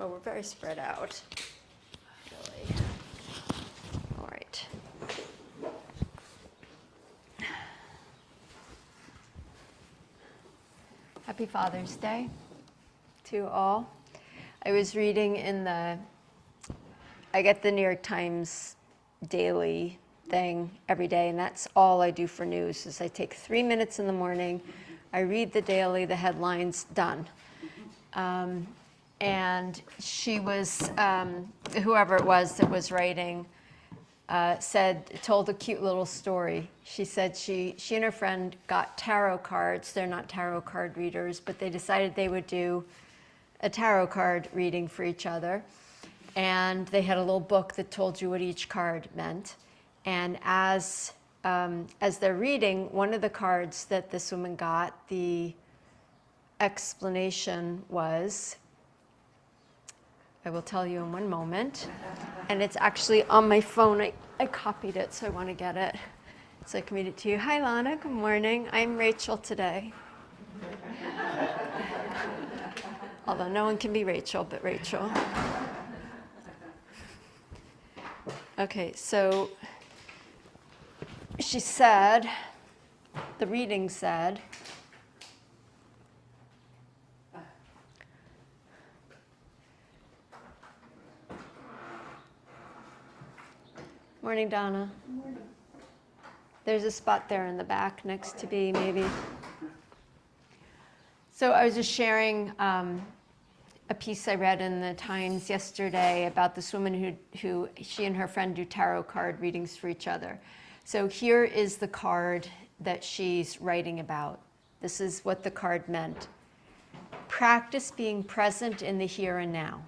Well, we're very spread out, really. All right. Happy Father's Day to all. I was reading I get the New York Times daily thing every day, and that's all I do for news, is I take 3 minutes in the morning, I read the daily, the headlines, done. And she was, whoever it was that was writing, told a cute little story. She said she and her friend got tarot cards. They're not tarot card readers, but they decided they would do a tarot card reading for each other. And they had a little book that told you what each card meant. And as they're reading, one of the cards that this woman got, the explanation was, I will tell you in one moment, and it's actually on my phone. I copied it, so I want to get it so I can read it to you. Hi, Lana. Good morning. I'm Rachel today. Although no one can be Rachel but Rachel. Okay, so she said, the reading said, morning, Donna. Morning. There's a spot there in the back next to B, maybe. So I was just sharing a piece I read in the Times yesterday about this woman who she and her friend do tarot card readings for each other. So here is the card that she's writing about. This is what the card meant. Practice being present in the here and now.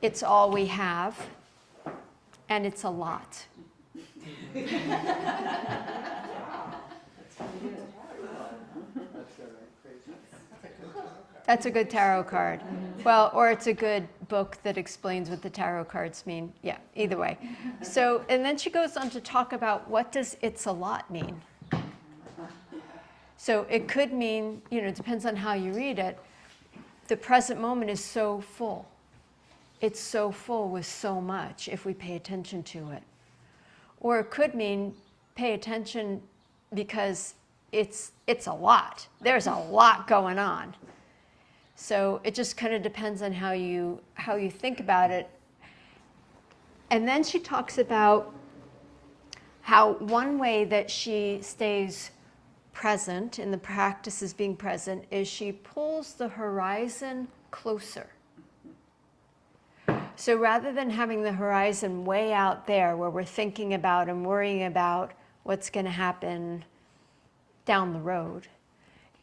It's all we have, and it's a lot. That's a good tarot card. Well, or it's a good book that explains what the tarot cards mean. Yeah, either way. So, and then she goes on to talk about, what does "it's a lot" mean? So it could mean, it depends on how you read it, the present moment is so full. It's so full with so much if we pay attention to it. Or it could mean pay attention because it's a lot. There's a lot going on. So it just kind of depends on how you think about it. And then she talks about how one way that she stays present in the practices being present is she pulls the horizon closer. So rather than having the horizon way out there where we're thinking about and worrying about what's going to happen down the road,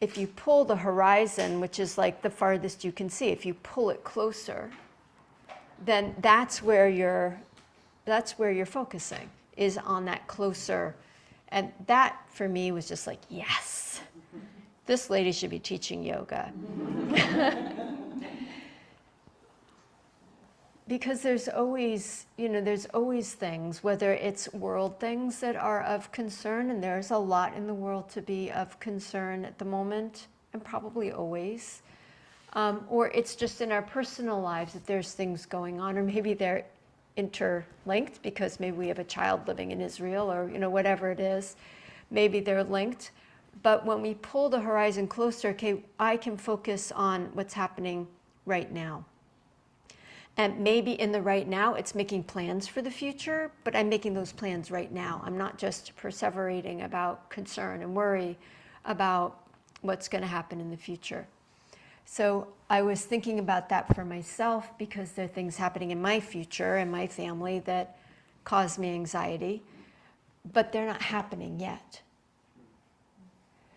if you pull the horizon, which is like the farthest you can see, if you pull it closer, then that's where you're focusing, is on that closer. And that for me was just like, yes, this lady should be teaching yoga. Because there's always things, whether it's world things that are of concern, and there's a lot in the world to be of concern at the moment, and probably always, or it's just in our personal lives that there's things going on, or maybe they're interlinked because maybe we have a child living in Israel, or whatever it is, maybe they're linked. But when we pull the horizon closer, okay, I can focus on what's happening right now. And maybe in the right now, it's making plans for the future, but I'm making those plans right now. I'm not just perseverating about concern and worry about what's going to happen in the future. So I was thinking about that for myself because there are things happening in my future and my family that cause me anxiety, but they're not happening yet.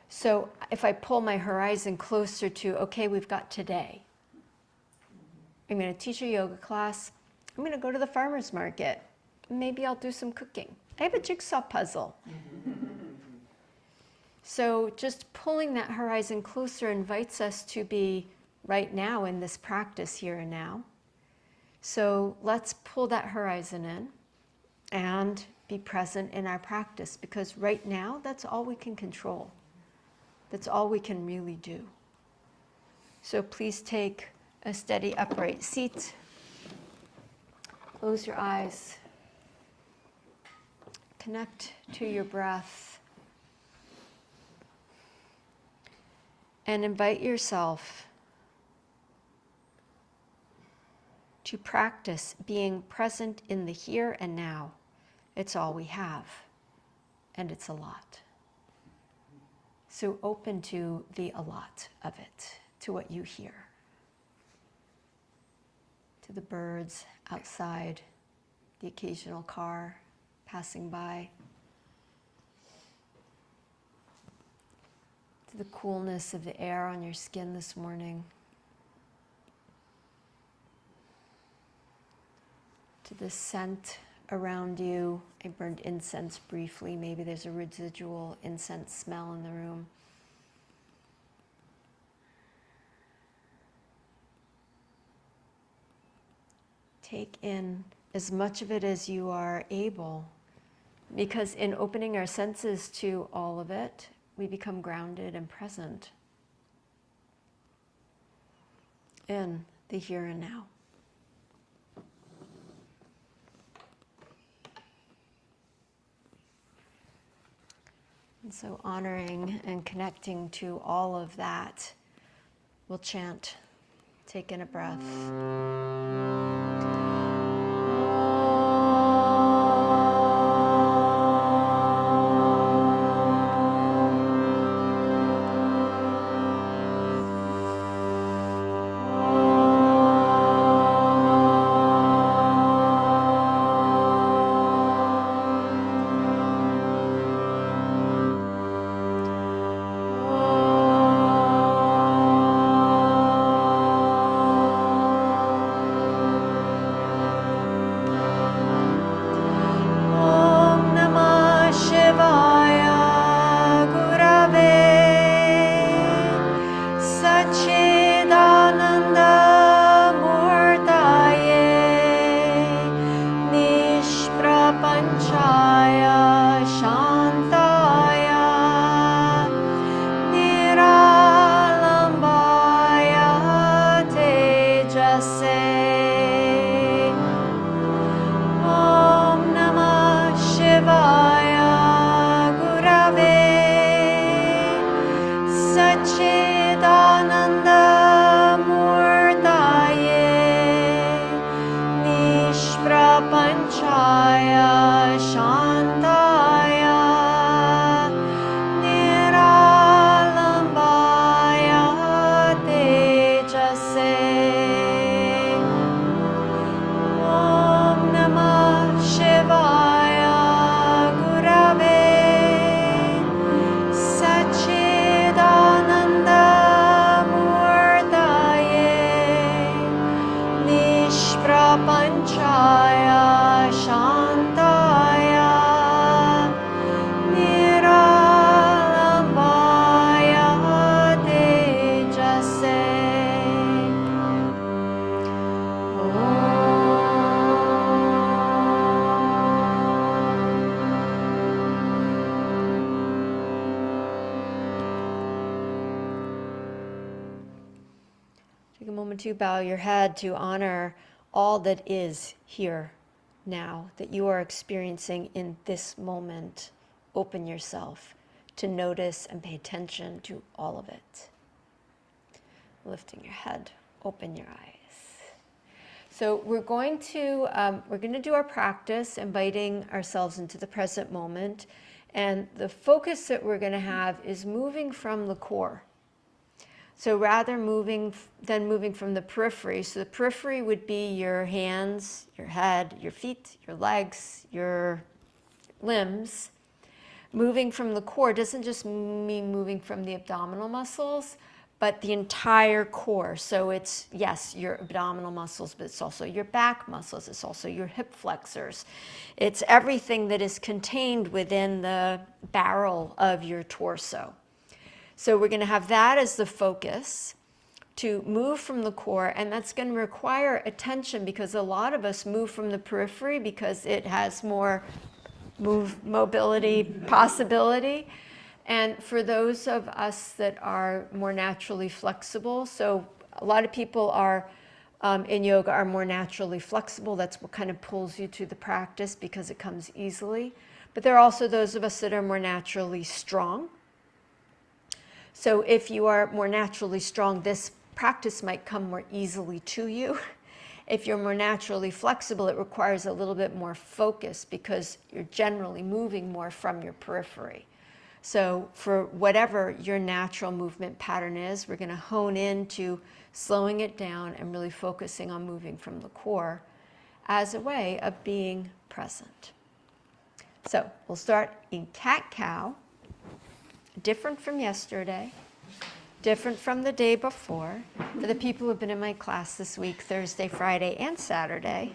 So if I pull my horizon closer to, okay, we've got today. I'm going to teach a yoga class. I'm going to go to the farmer's market. Maybe I'll do some cooking. I have a jigsaw puzzle. So just pulling that horizon closer invites us to be right now in this practice here and now. So let's pull that horizon in and be present in our practice, because right now, that's all we can control. That's all we can really do. So please take a steady upright seat. Close your eyes. Connect to your breath. And invite yourself to practice being present in the here and now. It's all we have, and it's a lot. So open to the a lot of it, to what you hear, to the birds outside, the occasional car passing by, to the coolness of the air on your skin this morning, to the scent around you. I burned incense briefly. Maybe there's a residual incense smell in the room. Take in as much of it as you are able, because in opening our senses to all of it, we become grounded and present in the here and now. And so honoring and connecting to all of that, we'll chant. Take in a breath. Take a moment to bow your head to honor all that is here now, that you are experiencing in this moment. Open yourself to notice and pay attention to all of it. Lifting your head, open your eyes. So we're going to do our practice, inviting ourselves into the present moment. And the focus that we're going to have is moving from the core. So rather moving from the periphery. So the periphery would be your hands, your head, your feet, your legs, your limbs. Moving from the core doesn't just mean moving from the abdominal muscles, but the entire core. So it's, yes, your abdominal muscles, but it's also your back muscles. It's also your hip flexors. It's everything that is contained within the barrel of your torso. So we're going to have that as the focus, to move from the core, and that's going to require attention, because a lot of us move from the periphery because it has more mobility possibility. And for those of us that are more naturally flexible, so A lot of people are in yoga are more naturally flexible. That's what kind of pulls you to the practice because it comes easily. But there are also those of us that are more naturally strong. So if you are more naturally strong, this practice might come more easily to you. If you're more naturally flexible, it requires a little bit more focus because you're generally moving more from your periphery. So for whatever your natural movement pattern is, we're going to hone into slowing it down and really focusing on moving from the core as a way of being present. So we'll start in cat-cow, different from yesterday, different from the day before. For the people who've been in my class this week, Thursday, Friday, and Saturday.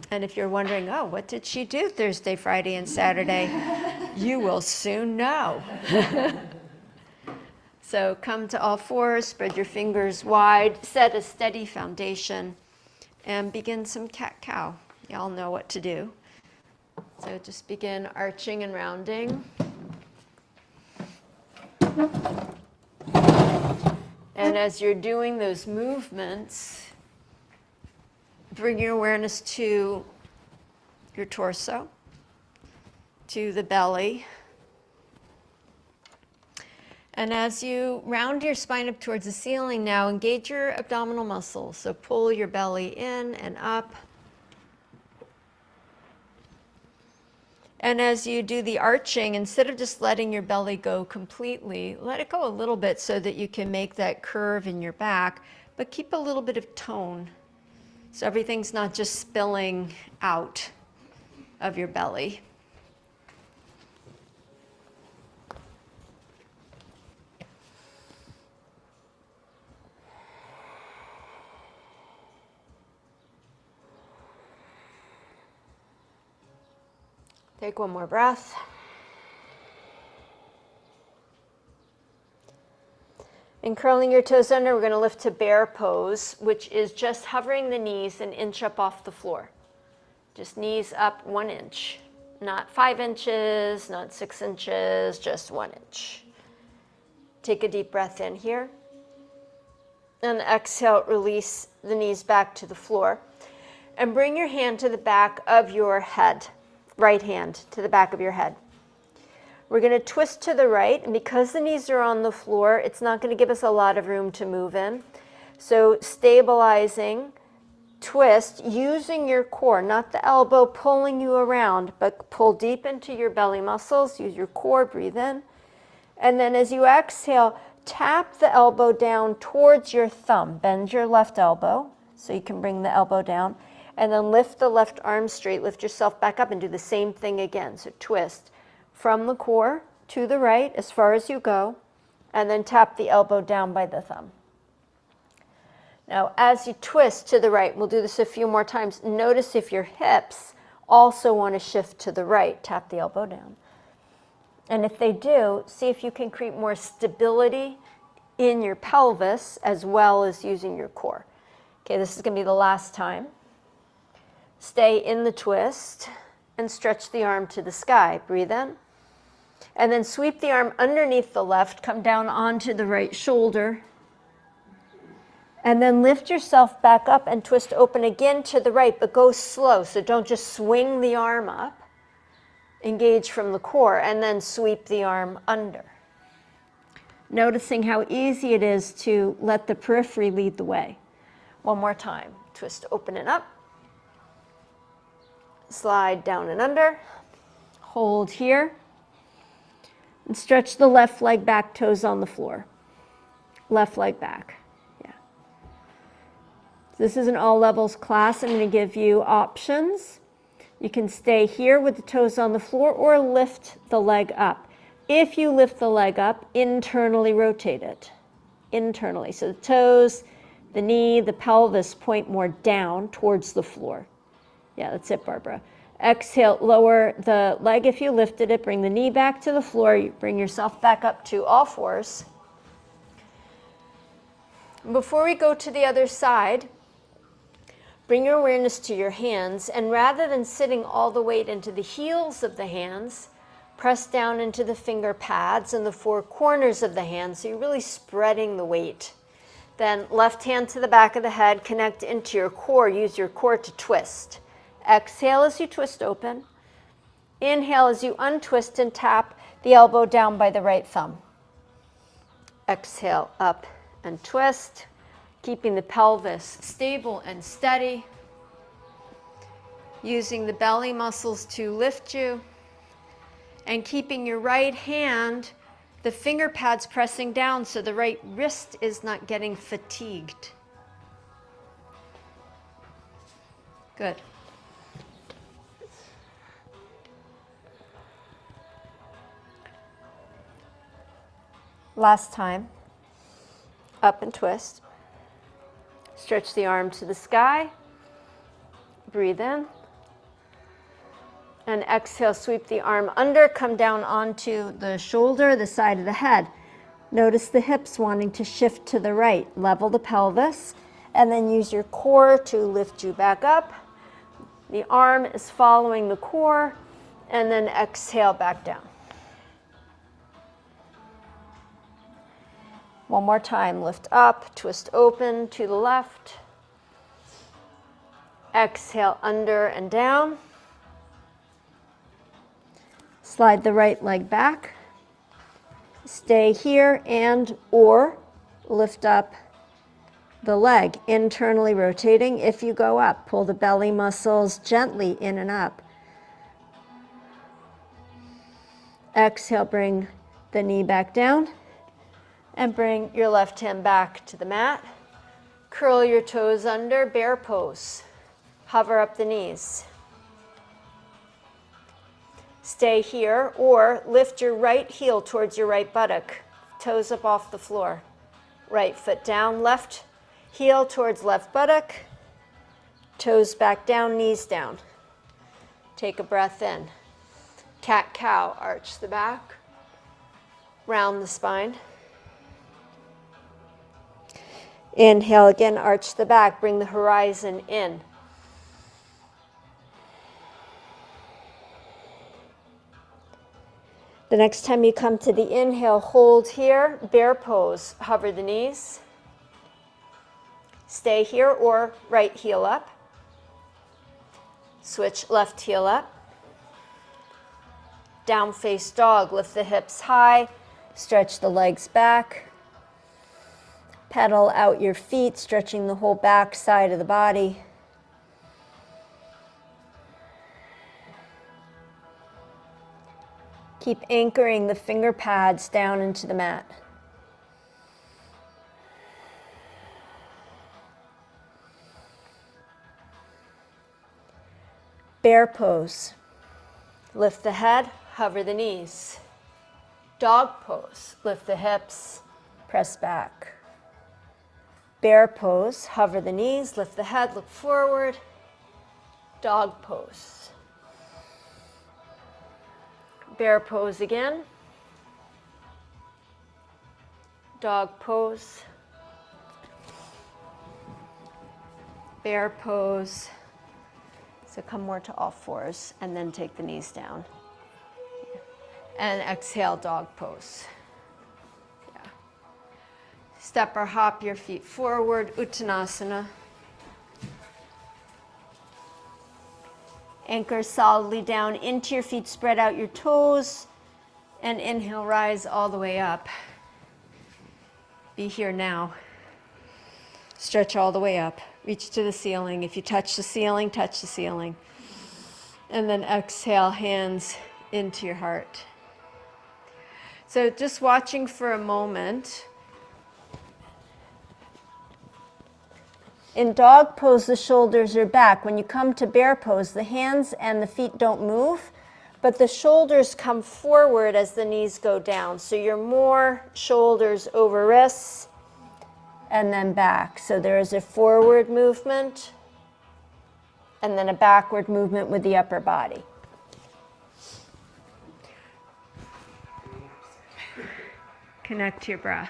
And if you're wondering, oh, what did she do Thursday, Friday, and Saturday? You will soon know. So come to all fours, spread your fingers wide, set a steady foundation, and begin some cat-cow. Y'all know what to do. So just begin arching and rounding. And as you're doing those movements, bring your awareness to your torso, to the belly. And as you round your spine up towards the ceiling now, engage your abdominal muscles. So pull your belly in and up. And as you do the arching, instead of just letting your belly go completely, let it go a little bit so that you can make that curve in your back, but keep a little bit of tone. So everything's not just spilling out of your belly. Take one more breath. And curling your toes under, we're going to lift to bear pose, which is just hovering the knees an inch up off the floor. Just knees up 1 inch. Not 5 inches, not 6 inches, just 1 inch. Take a deep breath in here. And exhale, release the knees back to the floor. And bring your hand to the back of your head. Right hand to the back of your head. We're going to twist to the right, and because the knees are on the floor, it's not going to give us a lot of room to move in. So stabilizing, twist, using your core, not the elbow pulling you around, but pull deep into your belly muscles, use your core, breathe in. And then as you exhale, tap the elbow down towards your thumb. Bend your left elbow so you can bring the elbow down. And then lift the left arm straight, lift yourself back up and do the same thing again. So twist from the core to the right as far as you go, and then tap the elbow down by the thumb. Now, as you twist to the right, we'll do this a few more times. Notice if your hips also want to shift to the right, tap the elbow down. And if they do, see if you can create more stability in your pelvis as well as using your core. Okay, this is going to be the last time. Stay in the twist and stretch the arm to the sky. Breathe in. And then sweep the arm underneath the left, come down onto the right shoulder. And then lift yourself back up and twist open again to the right, but go slow. So don't just swing the arm up. Engage from the core and then sweep the arm under. Noticing how easy it is to let the periphery lead the way. One more time. Twist open and up. Slide down and under, hold here, and stretch the left leg back, toes on the floor. Left leg back, yeah. This is an all levels class. I'm going to give you options. You can stay here with the toes on the floor or lift the leg up. If you lift the leg up, internally rotate it, internally. So the toes, the knee, the pelvis point more down towards the floor. Yeah, that's it, Barbara. Exhale, lower the leg if you lifted it. Bring the knee back to the floor. You bring yourself back up to all fours. Before we go to the other side, bring your awareness to your hands. And rather than sitting all the weight into the heels of the hands, Press down into the finger pads and the four corners of the hand, so you're really spreading the weight. Then left hand to the back of the head, connect into your core. Use your core to twist. Exhale as you twist open. Inhale as you untwist and tap the elbow down by the right thumb. Exhale, up and twist, keeping the pelvis stable and steady. Using the belly muscles to lift you. And keeping your right hand, the finger pads pressing down so the right wrist is not getting fatigued. Good. Last time. Up and twist. Stretch the arm to the sky. Breathe in. And exhale, sweep the arm under, come down onto the shoulder, the side of the head. Notice the hips wanting to shift to the right. Level the pelvis, and then use your core to lift you back up. The arm is following the core, and then exhale back down. One more time, lift up, twist open to the left. Exhale, under and down. Slide the right leg back. Stay here and or lift up the leg, internally rotating. If you go up, pull the belly muscles gently in and up. Exhale, bring the knee back down and bring your left hand back to the mat. Curl your toes under, bear pose. Hover up the knees. Stay here or lift your right heel towards your right buttock. Toes up off the floor. Right foot down, left heel towards left buttock. Toes back down, knees down. Take a breath in. Cat-cow, arch the back. Round the spine. Inhale again, arch the back, bring the horizon in. The next time you come to the inhale, hold here, bear pose, hover the knees. Stay here or right heel up. Switch left heel up. Down face dog, lift the hips high, stretch the legs back. Pedal out your feet, stretching the whole back side of the body. Keep anchoring the finger pads down into the mat. Bear pose. Lift the head, hover the knees. Dog pose. Lift the hips, press back. Bear pose. Hover the knees, lift the head, look forward. Dog pose. Bear pose again. Dog pose. Bear pose. So come more to all fours and then take the knees down. And exhale, dog pose. Yeah. Step or hop your feet forward, Uttanasana. Anchor solidly down into your feet, spread out your toes, and inhale, rise all the way up. Be here now. Stretch all the way up. Reach to the ceiling. If you touch the ceiling, touch the ceiling. And then exhale, hands into your heart. So just watching for a moment. In dog pose, the shoulders are back. When you come to bear pose, the hands and the feet don't move, but the shoulders come forward as the knees go down. So you're more shoulders over wrists and then back. So there is a forward movement and then a backward movement with the upper body. Connect to your breath.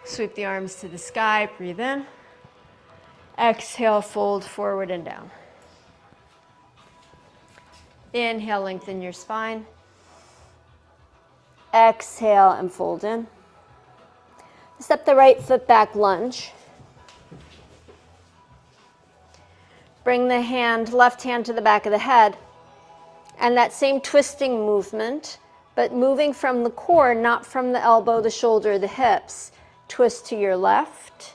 Sweep the arms to the sky, breathe in. Exhale, fold forward and down. Inhale, lengthen your spine. Exhale and fold in. Step the right foot back, lunge. Bring the left hand to the back of the head. And that same twisting movement, but moving from the core, not from the elbow, the shoulder, the hips. Twist to your left.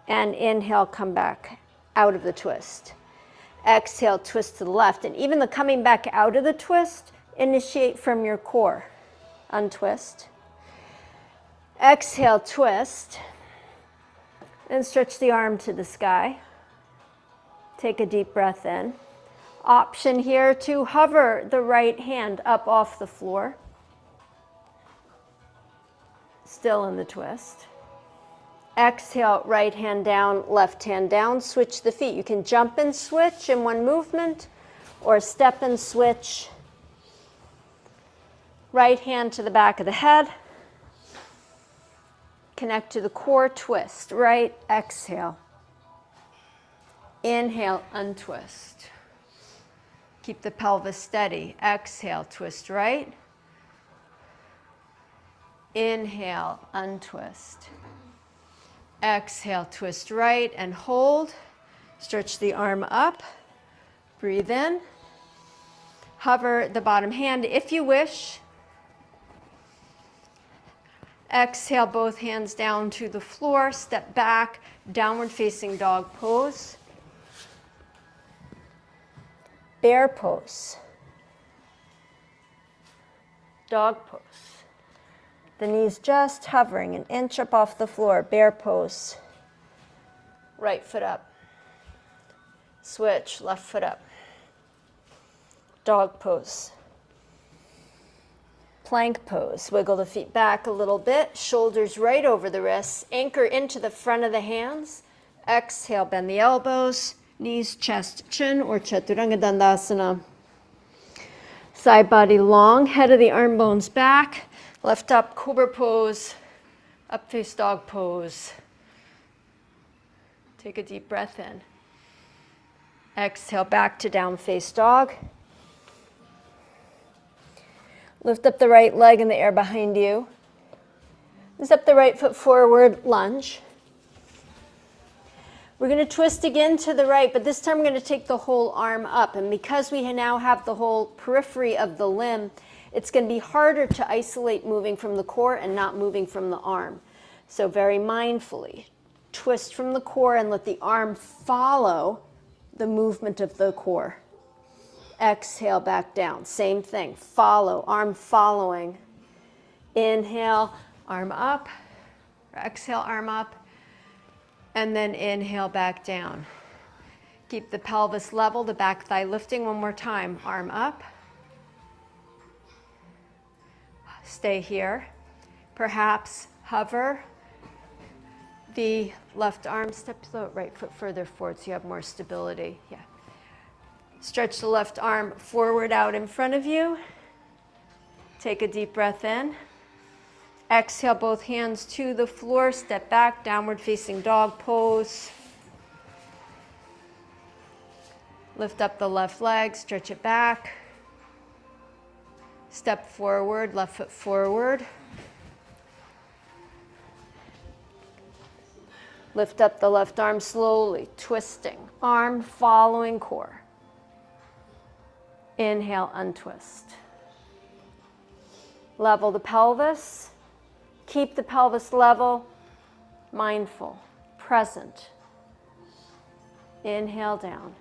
And inhale, come back out of the twist. Exhale, twist to the left. And even the coming back out of the twist, initiate from your core. Untwist. Exhale, twist. And stretch the arm to the sky. Take a deep breath in. Option here to hover the right hand up off the floor. Still in the twist. Exhale, right hand down, left hand down. Switch the feet. You can jump and switch in one movement or step and switch. Right hand to the back of the head. Connect to the core, twist. Right, exhale. Inhale, untwist. Keep the pelvis steady. Exhale, twist right. Inhale, untwist. Exhale, twist right and hold. Stretch the arm up. Breathe in. Hover the bottom hand if you wish. Exhale, both hands down to the floor. Step back, downward facing dog pose. Bear pose. Dog pose. The knees just hovering an inch up off the floor. Bear pose. Right foot up. Switch, left foot up. Dog pose. Plank pose. Wiggle the feet back a little bit. Shoulders right over the wrists. Anchor into the front of the hands. Exhale, bend the elbows. Knees, chest, chin, or Chaturanga Dandasana. Side body long, head of the arm bones back. Left up, cobra pose. Up face dog pose. Take a deep breath in. Exhale, back to down face dog. Lift up the right leg in the air behind you. Step the right foot forward, lunge. We're going to twist again to the right, but this time we're going to take the whole arm up. And because we now have the whole periphery of the limb, it's going to be harder to isolate moving from the core and not moving from the arm. So very mindfully, twist from the core and let the arm follow the movement of the core. Exhale, back down. Same thing. Follow, arm following. Inhale, arm up. Exhale, arm up. And then inhale, back down. Keep the pelvis level, the back thigh lifting one more time. Arm up. Stay here. Perhaps hover the left arm, step the right foot further forward so you have more stability. Yeah. Stretch the left arm forward out in front of you. Take a deep breath in. Exhale, both hands to the floor. Step back, downward facing dog pose. Lift up the left leg, stretch it back. Step forward, left foot forward. Lift up the left arm slowly, twisting. Arm following core. Inhale, untwist. Level the pelvis. Keep the pelvis level, mindful, present. Inhale down.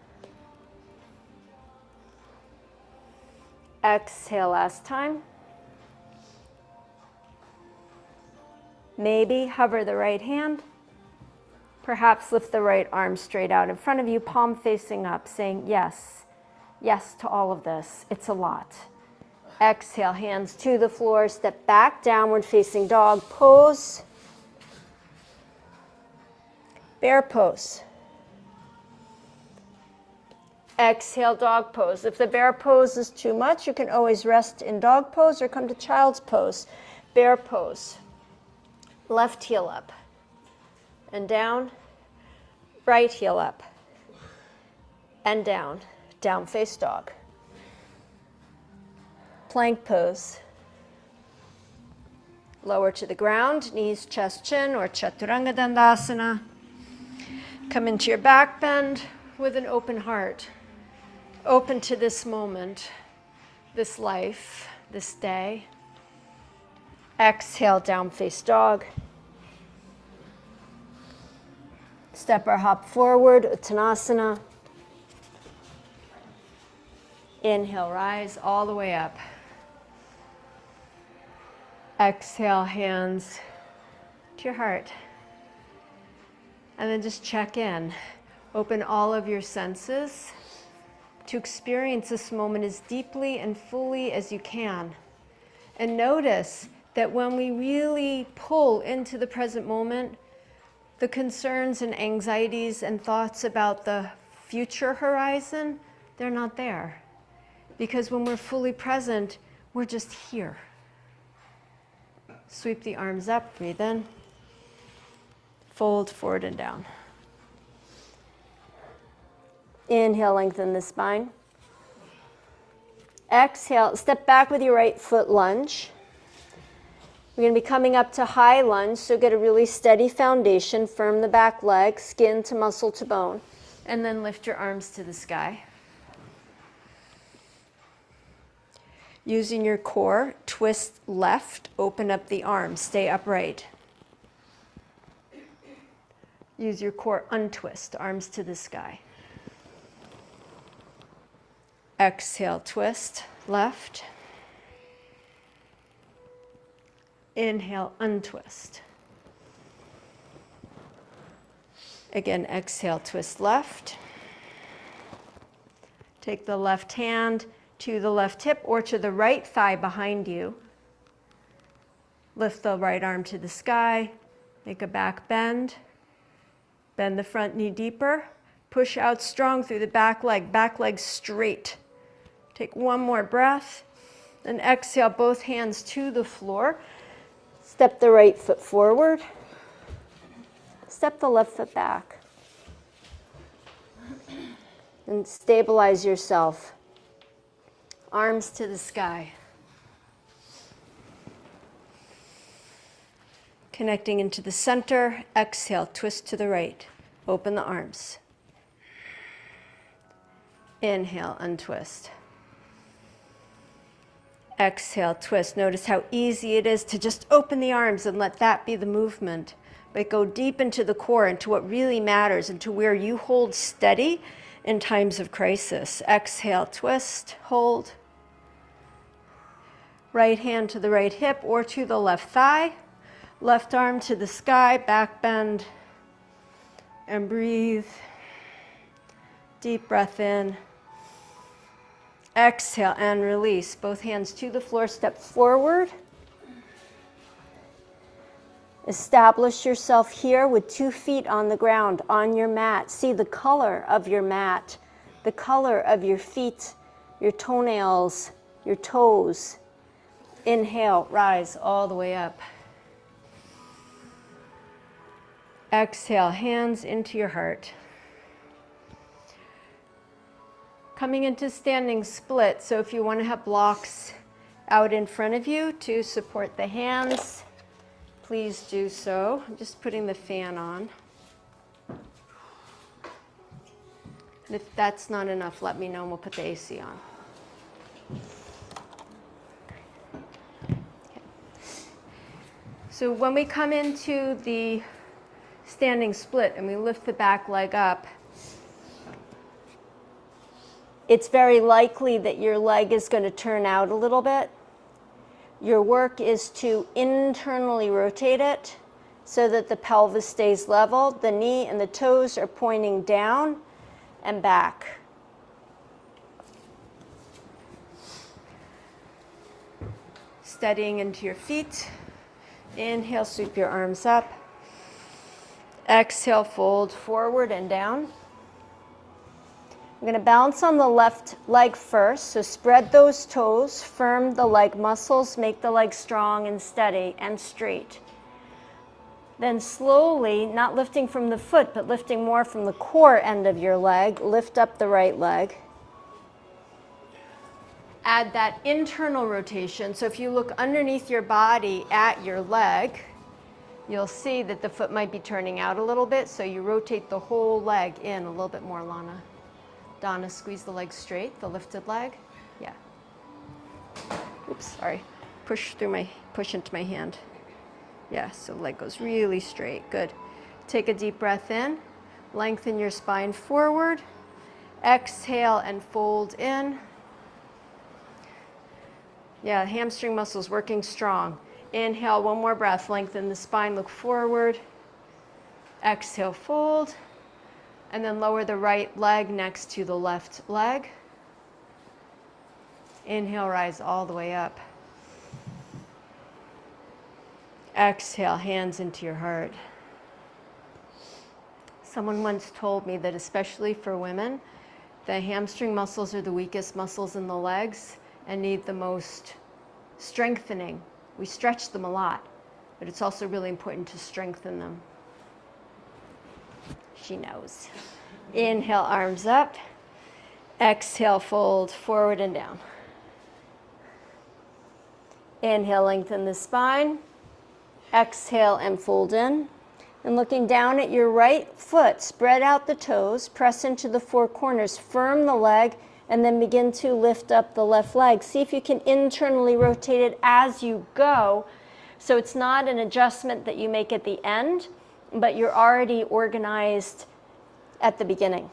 Exhale last time. Maybe hover the right hand. Perhaps lift the right arm straight out in front of you, palm facing up, saying yes, yes to all of this. It's a lot. Exhale, hands to the floor, step back, downward facing dog pose. Bear pose. Exhale, dog pose. If the bear pose is too much, you can always rest in dog pose or come to child's pose. Bear pose. Left heel up and down, right heel up and down, down face dog. plank pose. Lower to the ground, knees, chest, chin, or Chaturanga Dandasana. Come into your back bend with an open heart. Open to this moment, this life, this day. Exhale, down face dog. Step or hop forward, Uttanasana. Inhale, rise all the way up. Exhale, hands to your heart. And then just check in. Open all of your senses to experience this moment as deeply and fully as you can. And notice that when we really pull into the present moment, the concerns and anxieties and thoughts about the future horizon, they're not there. Because when we're fully present, we're just here. Sweep the arms up, breathe in. Fold forward and down. Inhale, lengthen the spine. Exhale, step back with your right foot lunge. We're going to be coming up to high lunge, so get a really steady foundation, firm the back leg, skin to muscle to bone, and then lift your arms to the sky. Using your core, twist left, open up the arms, stay upright. Use your core, untwist, arms to the sky. Exhale, twist, left. Inhale, untwist. Again, exhale, twist left. Take the left hand to the left hip or to the right thigh behind you. Lift the right arm to the sky. Make a back bend. Bend the front knee deeper. Push out strong through the back leg straight. Take one more breath. Then exhale, both hands to the floor. Step the right foot forward. Step the left foot back. And stabilize yourself. Arms to the sky. Connecting into the center. Exhale, twist to the right. Open the arms. Inhale, untwist. Exhale, twist. Notice how easy it is to just open the arms and let that be the movement. But go deep into the core, into what really matters, into where you hold steady in times of crisis. Exhale, twist, hold. Right hand to the right hip or to the left thigh. Left arm to the sky, back bend. And breathe. Deep breath in. Exhale and release. Both hands to the floor, step forward. Establish yourself here with 2 feet on the ground, on your mat. See the color of your mat, the color of your feet, your toenails, your toes. Inhale, rise all the way up. Exhale, hands into your heart. Coming into standing split, so if you want to have blocks out in front of you to support the hands, please do so. I'm just putting the fan on. And if that's not enough, let me know and we'll put the AC on. Okay. So when we come into the standing split and we lift the back leg up, it's very likely that your leg is going to turn out a little bit. Your work is to internally rotate it so that the pelvis stays level. The knee and the toes are pointing down and back. Steadying into your feet. Inhale, sweep your arms up. Exhale, fold forward and down. I'm going to balance on the left leg first, so spread those toes, firm the leg muscles, make the leg strong and steady and straight. Then slowly, not lifting from the foot, but lifting more from the core end of your leg, lift up the right leg. add that internal rotation. So if you look underneath your body at your leg, you'll see that the foot might be turning out a little bit, so you rotate the whole leg in a little bit more, Lana. Donna, squeeze the leg straight, the lifted leg. Yeah. Oops, sorry. Push into my hand. Yeah, so leg goes really straight. Good. Take a deep breath in. Lengthen your spine forward. Exhale and fold in. Yeah, hamstring muscles working strong. Inhale, one more breath. Lengthen the spine, look forward. Exhale, fold. And then lower the right leg next to the left leg. Inhale, rise all the way up. Exhale, hands into your heart. Someone once told me that especially for women, the hamstring muscles are the weakest muscles in the legs and need the most strengthening. We stretch them a lot, but it's also really important to strengthen them. She knows. Inhale, arms up. Exhale, fold forward and down. Inhale, lengthen the spine. Exhale and fold in. And looking down at your right foot, spread out the toes, press into the four corners, firm the leg, and then begin to lift up the left leg. See if you can internally rotate it as you go. So it's not an adjustment that you make at the end, but you're already organized at the beginning.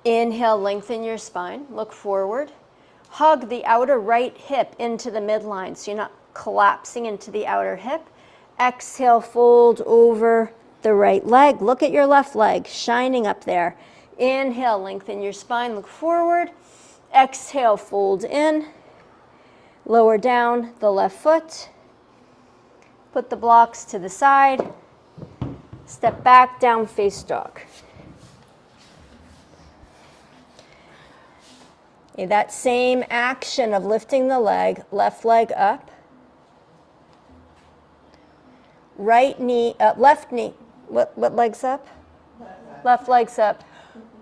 Inhale, lengthen your spine, look forward. Hug the outer right hip into the midline so you're not collapsing into the outer hip. Exhale, fold over the right leg. Look at your left leg shining up there. Inhale, lengthen your spine, look forward. Exhale, fold in. Lower down the left foot. Put the blocks to the side. Step back, down face dog. Okay, that same action of lifting the leg, left leg up. Right knee, left knee, what leg's up? Left leg's up.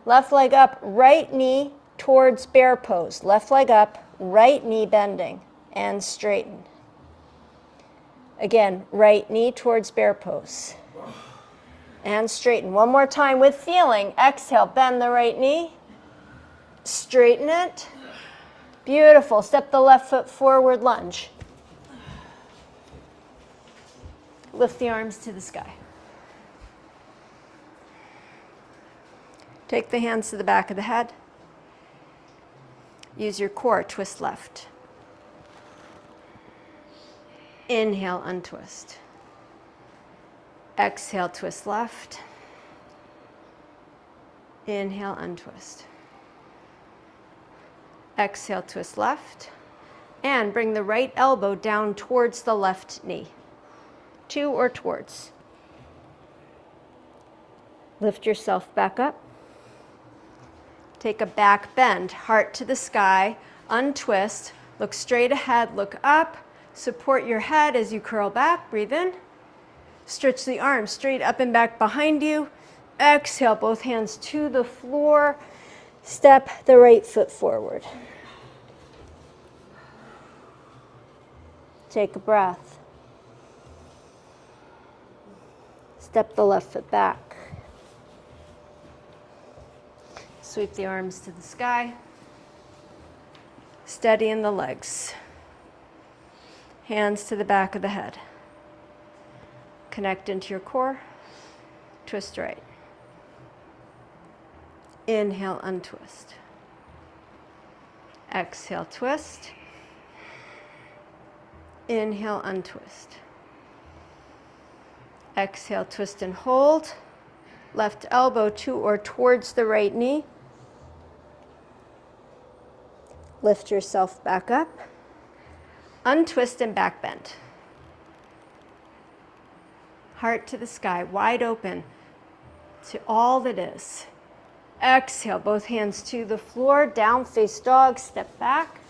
Left leg up, right knee towards bear pose. Left leg up, right knee bending and straighten. Again, right knee towards bear pose and straighten. One more time with feeling. Exhale, bend the right knee, straighten it. Beautiful. Step the left foot forward, lunge. Lift the arms to the sky. Take the hands to the back of the head. Use your core, twist left. Inhale, untwist. Exhale, twist left. Inhale, untwist. Exhale, twist left. And bring the right elbow down towards the left knee. To or towards. Lift yourself back up. Take a back bend, heart to the sky, untwist, look straight ahead, look up, support your head as you curl back, breathe in. Stretch the arms straight up and back behind you. Exhale, both hands to the floor. Step the right foot forward. Take a breath. Step the left foot back. Sweep the arms to the sky. Steady in the legs. Hands to the back of the head. Connect into your core. Twist right. Inhale, untwist. Exhale, twist. Inhale, untwist. Exhale, twist and hold. Left elbow to or towards the right knee. Lift yourself back up. Untwist and back bend. Heart to the sky, wide open to all that is. Exhale, both hands to the floor, down face dog, step back.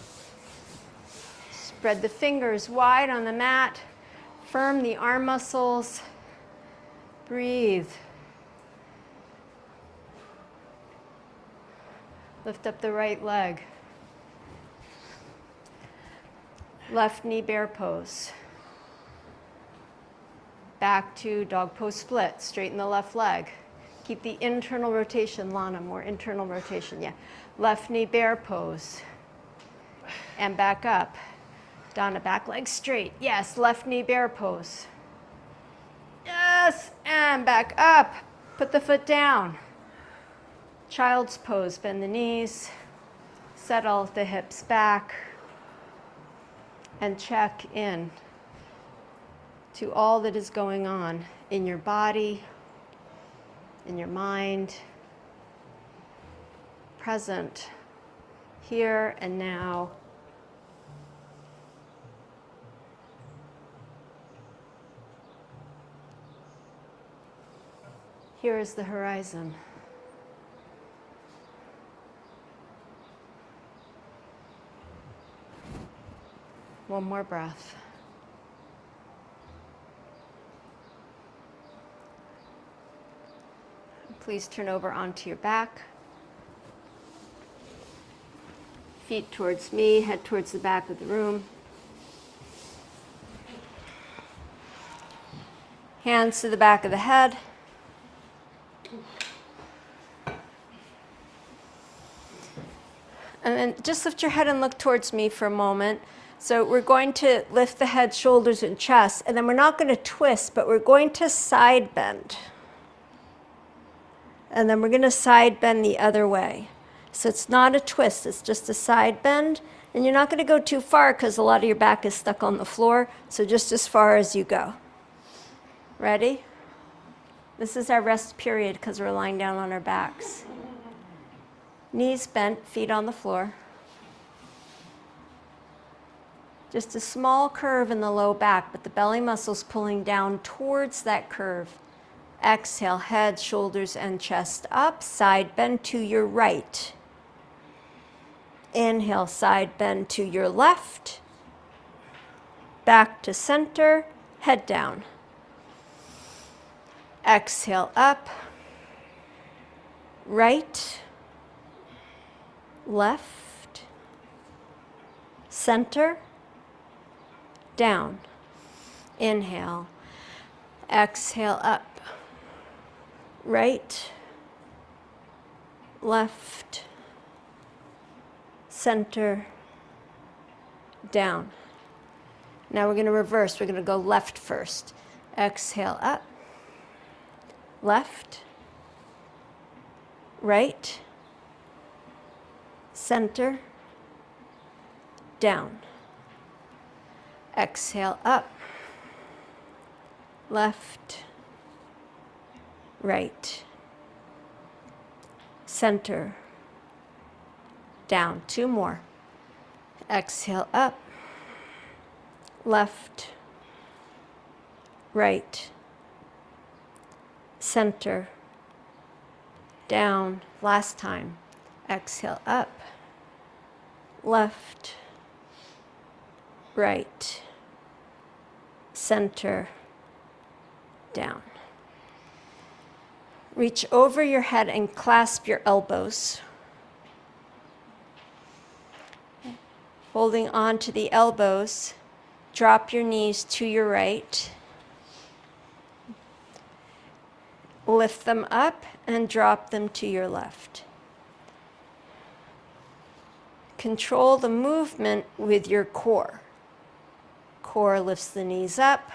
Spread the fingers wide on the mat. Firm the arm muscles. Breathe. Lift up the right leg. Left knee bear pose. Back to dog pose split. Straighten the left leg. Keep the internal rotation, Lana, more internal rotation, yeah. Left knee bear pose. And back up. Donna, back leg straight. Yes, left knee bear pose. Yes, and back up. Put the foot down. Child's pose, bend the knees. Settle the hips back. And check in to all that is going on in your body, in your mind, present, here and now. Here is the horizon. One more breath. Please turn over onto your back. Feet towards me, head towards the back of the room. Hands to the back of the head. And then just lift your head and look towards me for a moment. So we're going to lift the head, shoulders, and chest, and then we're not going to twist, but we're going to side bend. And then we're going to side bend the other way. So it's not a twist, it's just a side bend. And you're not going to go too far because a lot of your back is stuck on the floor, so just as far as you go. Ready? This is our rest period because we're lying down on our backs. Knees bent, feet on the floor. Just a small curve in the low back, but the belly muscles pulling down towards that curve. Exhale, head, shoulders, and chest up. Side bend to your right. Inhale, side bend to your left. Back to center, head down. Exhale, up. Right. Left. Center. Down. Inhale. Exhale, up. Right. Left. Center. Down. Now we're going to reverse. We're going to go left first. Exhale, up. Left. Right. Center. Down. Exhale, up. Left. Right. Center. Down. Two more. Exhale, up. Left. Right. Center. Down. Last time. Exhale, up. Left. Right. Center. Down. Reach over your head and clasp your elbows. Holding on to the elbows, drop your knees to your right. Lift them up and drop them to your left. Control the movement with your core. Core lifts the knees up.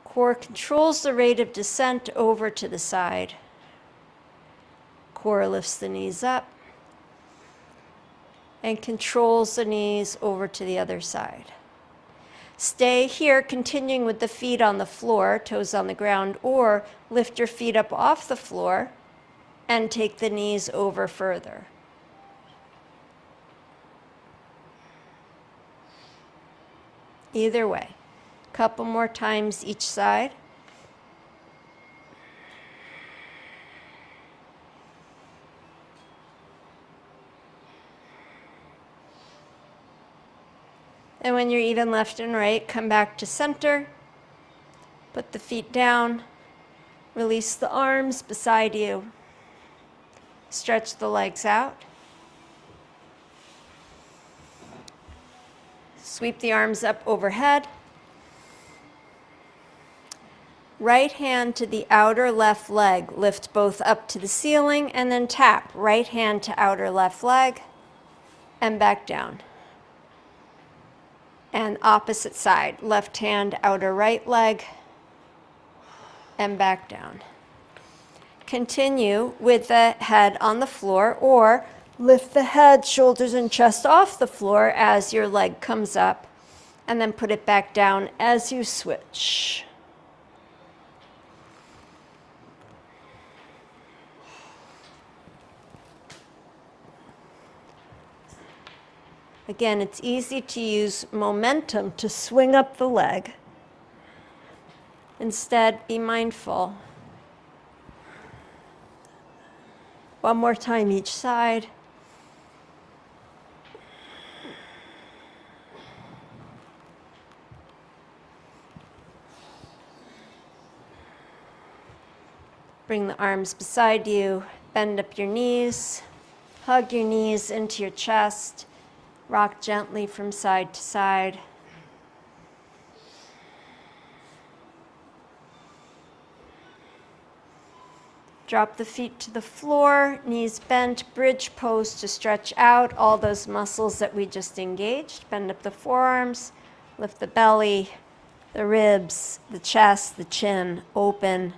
Core controls the rate of descent over to the side. Core lifts the knees up and controls the knees over to the other side. Stay here, continuing with the feet on the floor, toes on the ground, or lift your feet up off the floor and take the knees over further. Either way. Couple more times each side. And when you're even left and right, come back to center. Put the feet down. Release the arms beside you. Stretch the legs out. Sweep the arms up overhead. Right hand to the outer left leg. Lift both up to the ceiling and then tap. Right hand to outer left leg and back down. And opposite side. Left hand, outer right leg and back down. Continue with the head on the floor, or lift the head, shoulders, and chest off the floor as your leg comes up, and then put it back down as you switch. Again, it's easy to use momentum to swing up the leg. Instead, be mindful. One more time each side. Bring the arms beside you, bend up your knees, hug your knees into your chest, rock gently from side to side. Drop the feet to the floor, knees bent, bridge pose to stretch out all those muscles that we just engaged. Bend up the forearms, lift the belly, the ribs, the chest, the chin, open.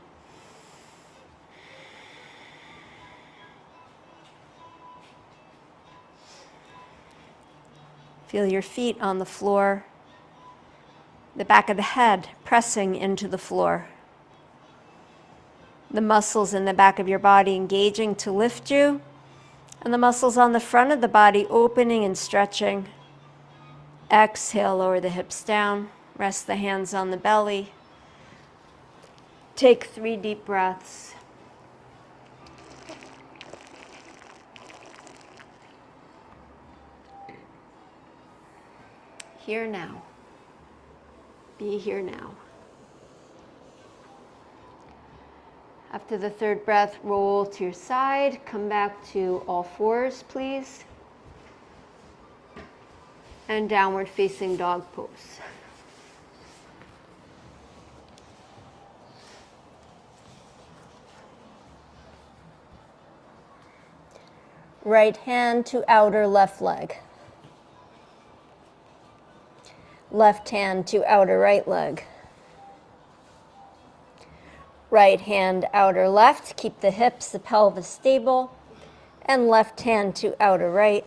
Feel your feet on the floor, the back of the head pressing into the floor. The muscles in the back of your body engaging to lift you, and the muscles on the front of the body opening and stretching. Exhale, lower the hips down, rest the hands on the belly. Take 3 deep breaths. Here now. Be here now. After the 3rd breath, roll to your side. Come back to all fours, please. And downward facing dog pose. Right hand to outer left leg. Left hand to outer right leg. Right hand outer left, keep the hips, the pelvis stable, and left hand to outer right.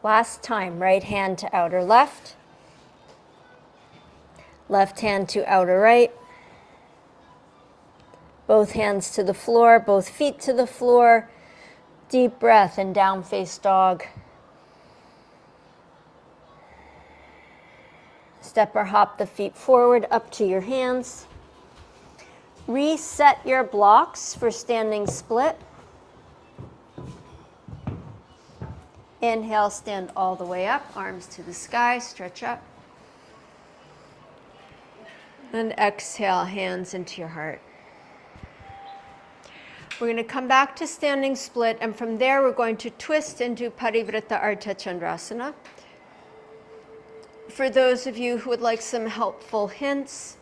Last time, right hand to outer left. Left hand to outer right. Both hands to the floor, both feet to the floor. Deep breath and down face dog. Step or hop the feet forward up to your hands. Reset your blocks for standing split. Inhale, stand all the way up, arms to the sky, stretch up. And exhale, hands into your heart. We're going to come back to standing split, and from there we're going to twist into Parivrtta Ardha Chandrasana. For those of you who would like some helpful hints,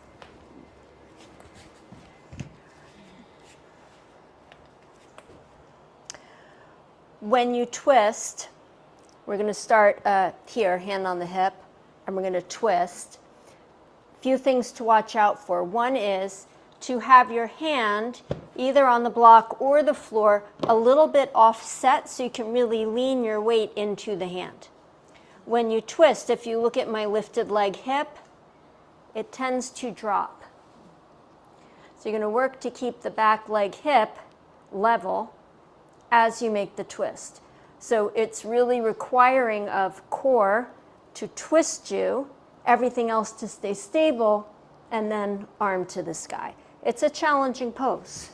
when you twist, we're going to start here, hand on the hip, and we're going to twist. A few things to watch out for. One is to have your hand either on the block or the floor a little bit offset so you can really lean your weight into the hand. When you twist, if you look at my lifted leg hip, it tends to drop. So you're going to work to keep the back leg hip level as you make the twist. So it's really requiring of core to twist you, everything else to stay stable, and then arm to the sky. It's a challenging pose.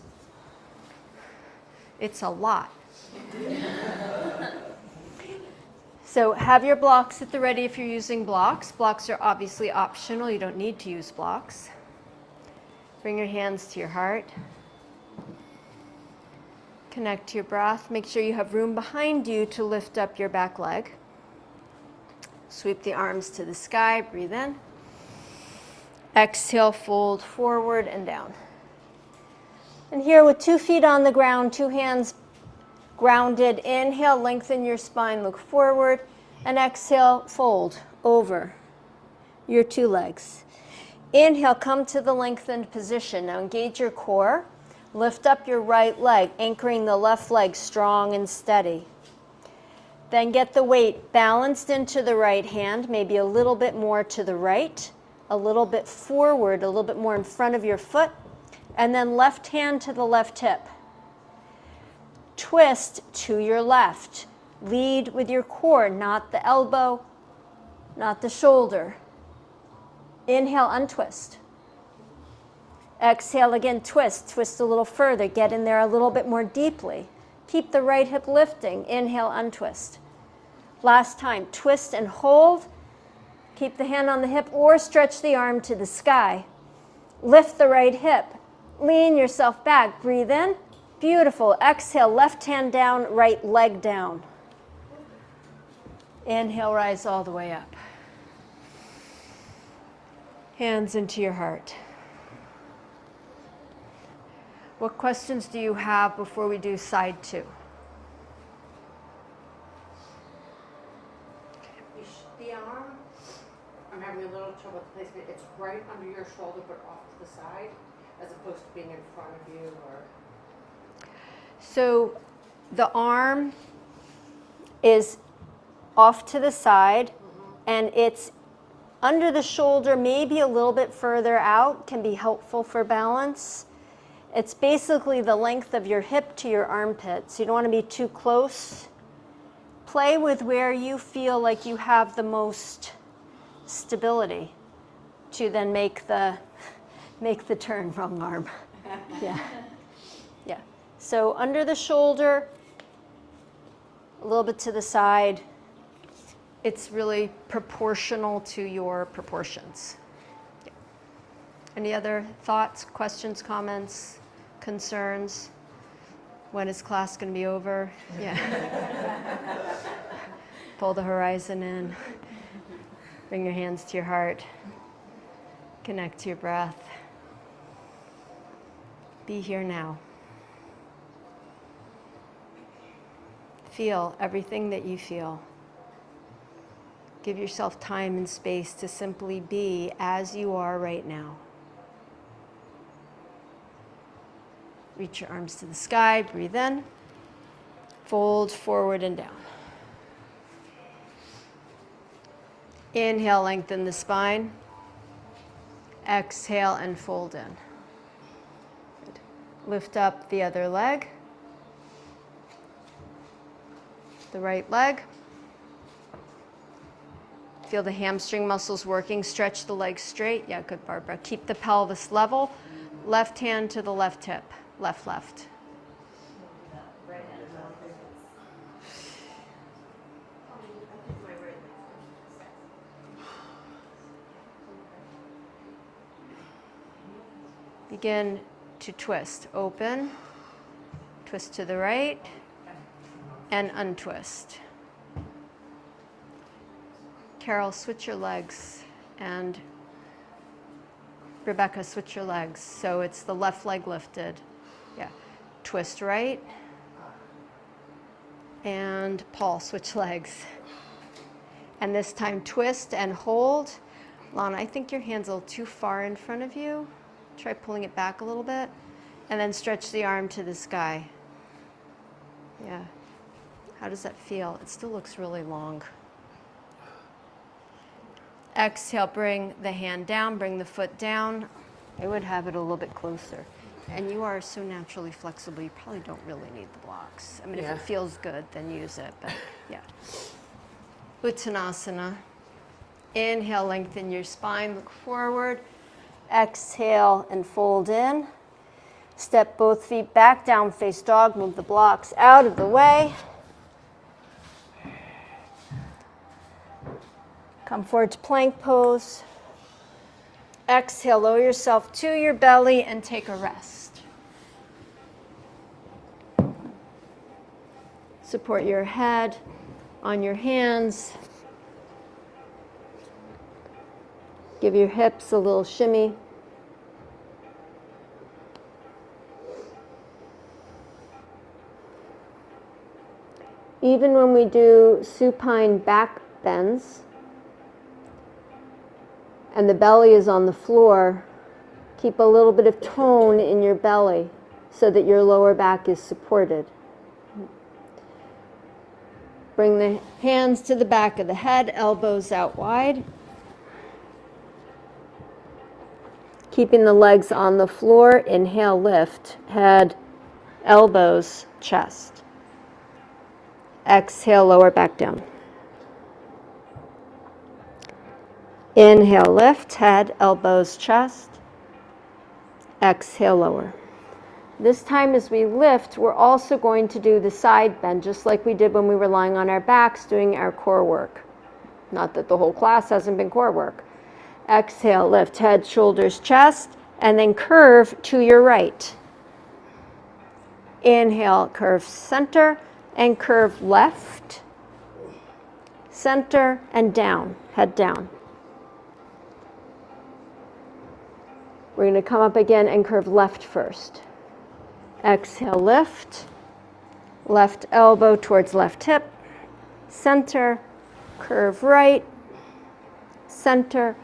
It's a lot. So have your blocks at the ready if you're using blocks. Blocks are obviously optional. You don't need to use blocks. Bring your hands to your heart. Connect to your breath. Make sure you have room behind you to lift up your back leg. Sweep the arms to the sky, breathe in. Exhale, fold forward and down. And here with 2 feet on the ground, 2 hands grounded. Inhale, lengthen your spine, look forward. And exhale, fold over your 2 legs. Inhale, come to the lengthened position. Now engage your core. Lift up your right leg, anchoring the left leg strong and steady. Then get the weight balanced into the right hand, maybe a little bit more to the right, a little bit forward, a little bit more in front of your foot, and then left hand to the left hip. Twist to your left. Lead with your core, not the elbow, not the shoulder. Inhale, untwist. Exhale again, twist. Twist a little further. Get in there a little bit more deeply. Keep the right hip lifting. Inhale, untwist. Last time, twist and hold. Keep the hand on the hip or stretch the arm to the sky. Lift the right hip. Lean yourself back. Breathe in. Beautiful. Exhale, left hand down, right leg down. Inhale, rise all the way up. Hands into your heart. What questions do you have before we do side 2? The arm, I'm having a little trouble with placement. It's right under your shoulder but off to the side as opposed to being in front of you or... So the arm is off to the side and it's under the shoulder, maybe a little bit further out, can be helpful for balance. It's basically the length of your hip to your armpit, so you don't want to be too close. Play with where you feel like you have the most stability to then make the turn. Wrong arm. Yeah. Yeah. So under the shoulder, a little bit to the side. It's really proportional to your proportions. Yeah. Any other thoughts, questions, comments, concerns? When is class going to be over? Yeah. Pull the horizon in. Bring your hands to your heart. Connect to your breath. Be here now. Feel everything that you feel. Give yourself time and space to simply be as you are right now. Reach your arms to the sky, breathe in. Fold forward and down. Inhale, lengthen the spine. Exhale and fold in. Good. Lift up the other leg. The right leg. Feel the hamstring muscles working. Stretch the legs straight. Yeah, good, Barbara. Keep the pelvis level. Left hand to the left hip. Left, left. Begin to twist. Open. Twist to the right. And untwist. Carol, switch your legs, and Rebecca, switch your legs. So it's the left leg lifted. Yeah. Twist right. And Paul, switch legs. And this time twist and hold. Lana, I think your hand's a little too far in front of you. Try pulling it back a little bit. And then stretch the arm to the sky. Yeah. How does that feel? It still looks really long. Exhale, bring the hand down, bring the foot down. I would have it a little bit closer. And you are so naturally flexible, you probably don't really need the blocks. I mean, if it feels good, then use it, but yeah. Uttanasana. Inhale, lengthen your spine, look forward. Exhale and fold in. Step both feet back, down face dog, move the blocks out of the way. Come forward to plank pose. Exhale, lower yourself to your belly and take a rest. Support your head on your hands. Give your hips a little shimmy. Even when we do supine back bends and the belly is on the floor, keep a little bit of tone in your belly so that your lower back is supported. Bring the hands to the back of the head, elbows out wide. Keeping the legs on the floor, inhale, lift, head, elbows, chest. Exhale, lower back down. Inhale, lift, head, elbows, chest. Exhale, lower. This time as we lift, we're also going to do the side bend, just like we did when we were lying on our backs doing our core work. Not that the whole class hasn't been core work. Exhale, lift, head, shoulders, chest, and then curve to your right. Inhale, curve center, and curve left, center, and down, head down. We're going to come up again and curve left first. Exhale, lift, left elbow towards left hip, center, curve right, center,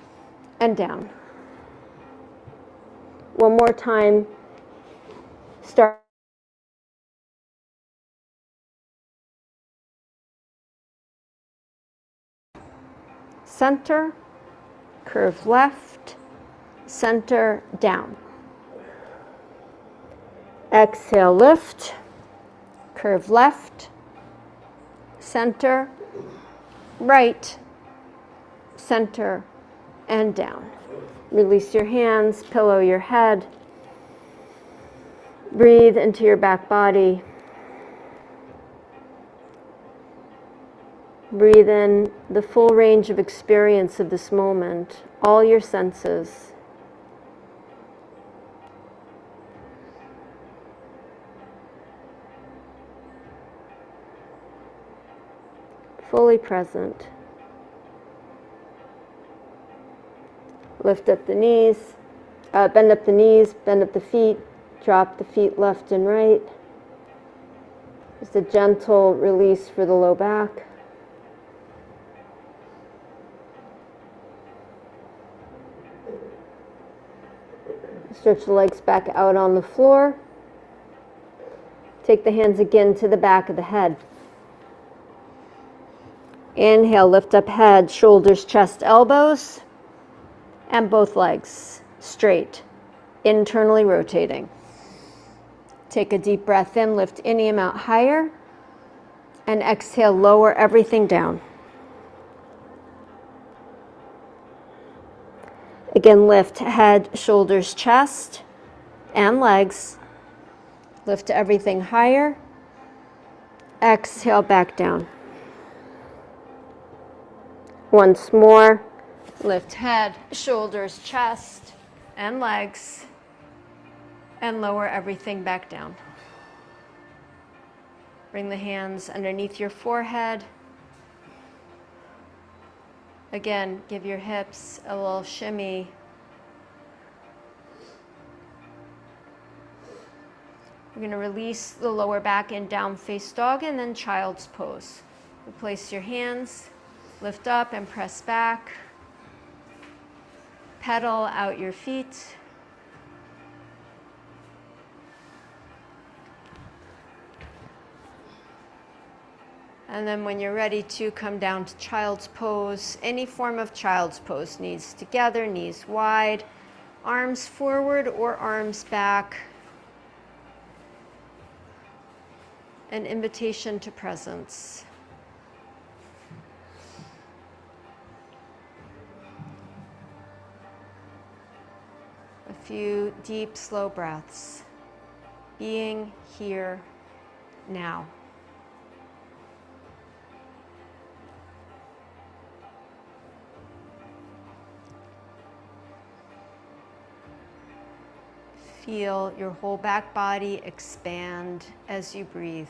and down. One more time. Start. Center, curve left, center, down. Exhale, lift, curve left, center, right, center, and down. Release your hands, pillow your head. Breathe into your back body. Breathe in the full range of experience of this moment, all your senses. Fully present. Lift up the knees, bend up the knees, bend up the feet, drop the feet left and right. Just a gentle release for the low back. Stretch the legs back out on the floor. Take the hands again to the back of the head. Inhale, lift up head, shoulders, chest, elbows, and both legs straight, internally rotating. Take a deep breath in, lift any amount higher, and exhale, lower everything down. Again, lift head, shoulders, chest, and legs. Lift everything higher. Exhale, back down. Once more, lift head, shoulders, chest, and legs, and lower everything back down. Bring the hands underneath your forehead. Again, give your hips a little shimmy. We're going to release the lower back in down face dog and then child's pose. Place your hands, lift up and press back. Pedal out your feet. And then when you're ready to come down to child's pose, any form of child's pose, knees together, knees wide, arms forward or arms back. An invitation to presence. A few deep, slow breaths. Being here now. Feel your whole back body expand as you breathe.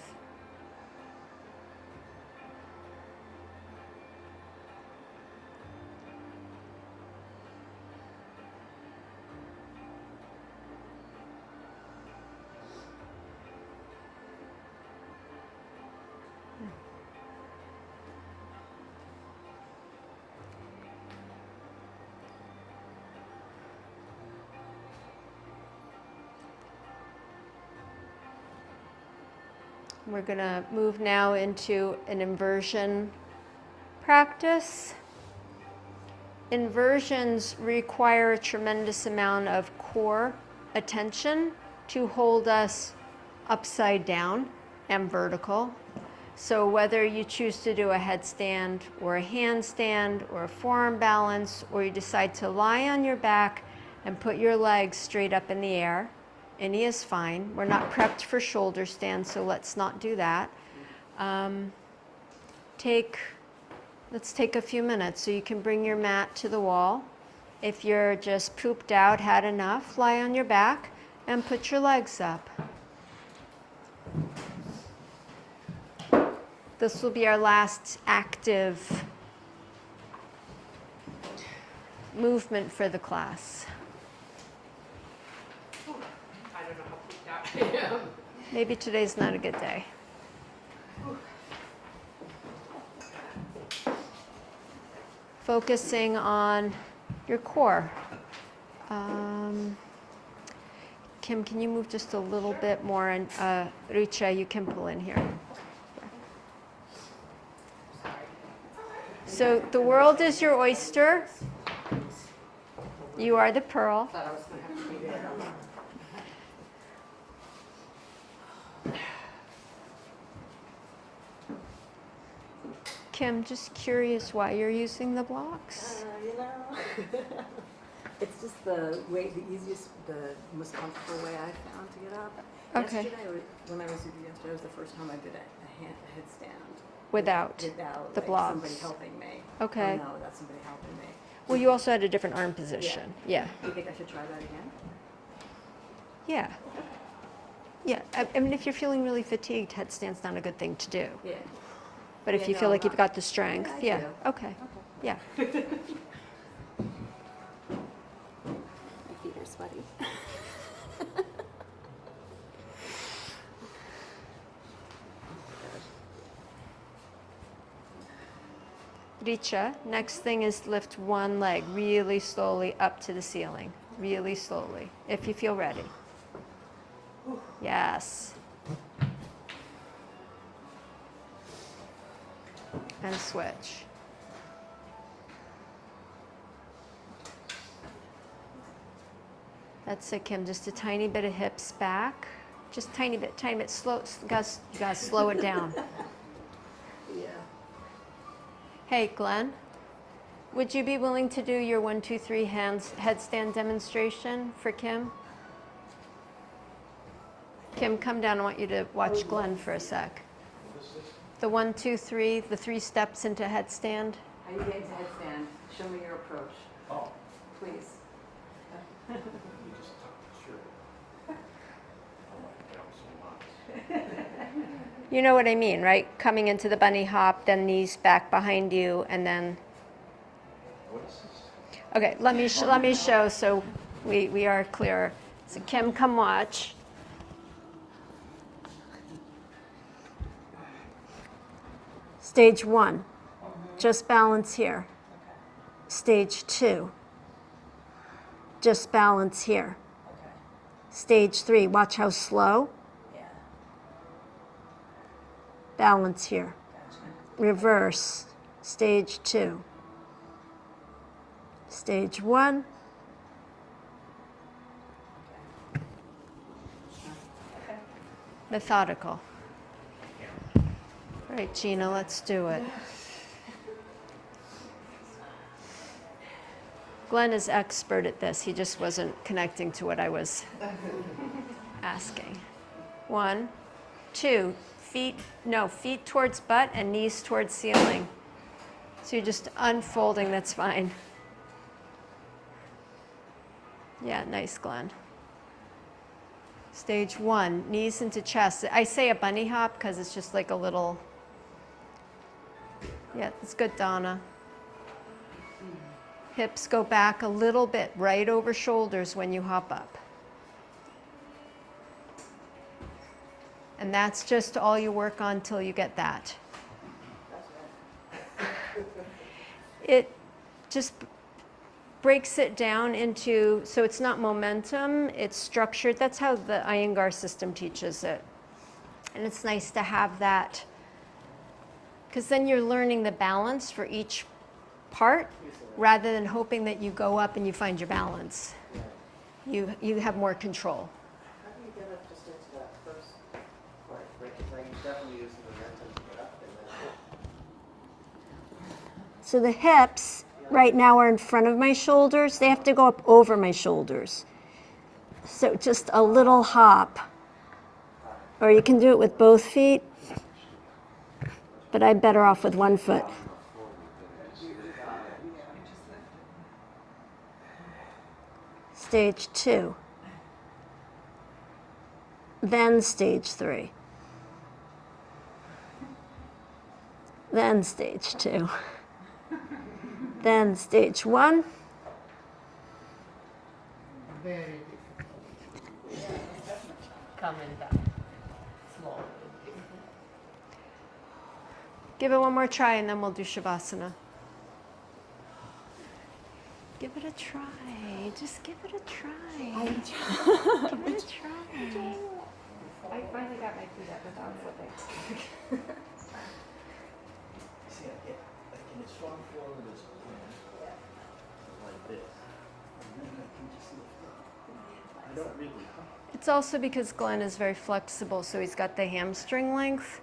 We're going to move now into an inversion practice. Inversions require a tremendous amount of core attention to hold us upside down and vertical. So whether you choose to do a headstand or a handstand or a forearm balance, or you decide to lie on your back and put your legs straight up in the air, any is fine. We're not prepped for shoulder stand, so let's not do that. Let's take a few minutes. So you can bring your mat to the wall. If you're just pooped out, had enough, lie on your back and put your legs up. This will be our last active movement for the class. I don't know how pooped out I am. Maybe today's not a good day. Focusing on your core. Kim, can you move just a little bit more? And Richa, you can pull in here. So the world is your oyster. You are the pearl. Thought I was going to have to be there. Kim, just curious why you're using the blocks. It's just the easiest, the most comfortable way I found to get up. Okay. Yesterday, when I was with you yesterday, was the first time I did a headstand. Without the blocks. Somebody helping me. Okay. No, without somebody helping me. Well, you also had a different arm position. Yeah. Do you think I should try that again? Yeah. Yeah. I mean, if you're feeling really fatigued, headstand's not a good thing to do. Yeah. But if Yeah, you no, feel like I'm you've not. got the strength, Yeah, I yeah. do. Okay. Yeah. My feet are sweaty. Richa, next thing is lift one leg really slowly up to the ceiling. Really slowly, if you feel ready. Yes. And switch. That's it, Kim. Just a tiny bit of hips back. Just tiny bit, slow. You gotta slow it down. Yeah. Hey, Glenn, would you be willing to do your 1, 2, 3 hands headstand demonstration for Kim? Kim, come down. I want you to watch Glenn for a sec. The 1, 2, 3, the 3 steps into headstand. How you get into headstand? Show me your approach. Oh, Please. you just talked, sure. I like that so much. You know what I mean, right? Coming into the bunny hop, then knees back behind you, and then. What is this? Okay, let me show so we are clear. So Kim, come watch. Stage 1, just balance here. Stage 2, just balance here. Okay. Stage 3, watch how slow. Yeah. Balance here. Gotcha. Reverse. Stage 2. Stage 1. Okay. Methodical. All right, Gina, let's do it. Glenn is expert at this. He just wasn't connecting to what I was asking. 1, 2, feet towards butt and knees towards ceiling. So you're just unfolding, that's fine. Yeah, nice, Glenn. Stage 1, knees into chest. I say a bunny hop because it's just like a little, yeah, it's good, Donna. Hips go back a little bit, right over shoulders when you hop up. And that's just all you work on till you get that. It just breaks it down into, so it's not momentum, it's structured. That's how the Iyengar system teaches it. And it's nice to have that, because then you're learning the balance for each part rather than hoping that you go up and you find your balance. You have more control. How do you get up just into that first part, right? Because I definitely use the momentum to get up and then. So the hips right now are in front of my shoulders. They have to go up over my shoulders. So just a little hop. Or you can do it with both feet, but I'm better off with one foot. Stage 2. Then stage 3. Then stage 2. Then stage 1. Very difficult. Coming down, slowly. Give it one more try and then we'll do Shavasana. Give it a try. Just give it a try. Give it a try. I finally got my feet up without flipping. See, I get, like in a strong form of this plan, like this. And then I can just lift up. I don't really hop. It's also because Glenn is very flexible, so he's got the hamstring length.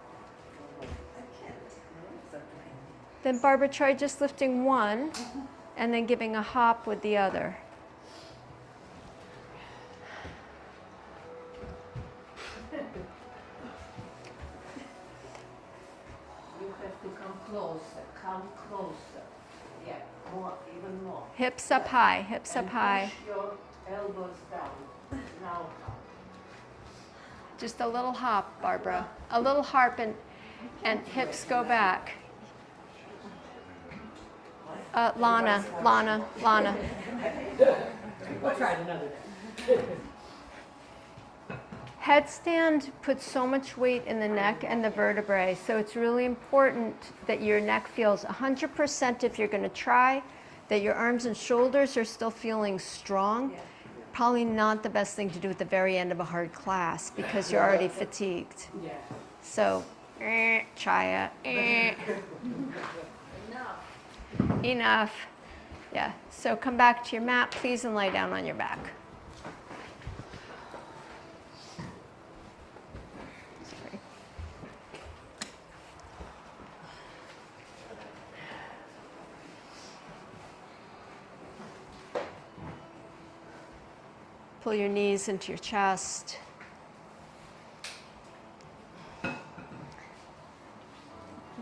Then Barbara, try just lifting one and then giving a hop with the other. You have to come closer. Yeah, more, even more. Hips up high, hips up And high. push your elbows down. Now come. Just a little hop, Barbara. A little harp and hips go back. Lana. We'll try it another day. Headstand puts so much weight in the neck and the vertebrae, so it's really important that your neck feels 100% if you're going to try, that your arms and shoulders are still feeling strong. Yeah. Probably not the best thing to do at the very end of a hard class because you're already fatigued. Yeah. So, Chaya, enough. Yeah, so come back to your mat, please, and lie down on your back. Sorry. Pull your knees into your chest.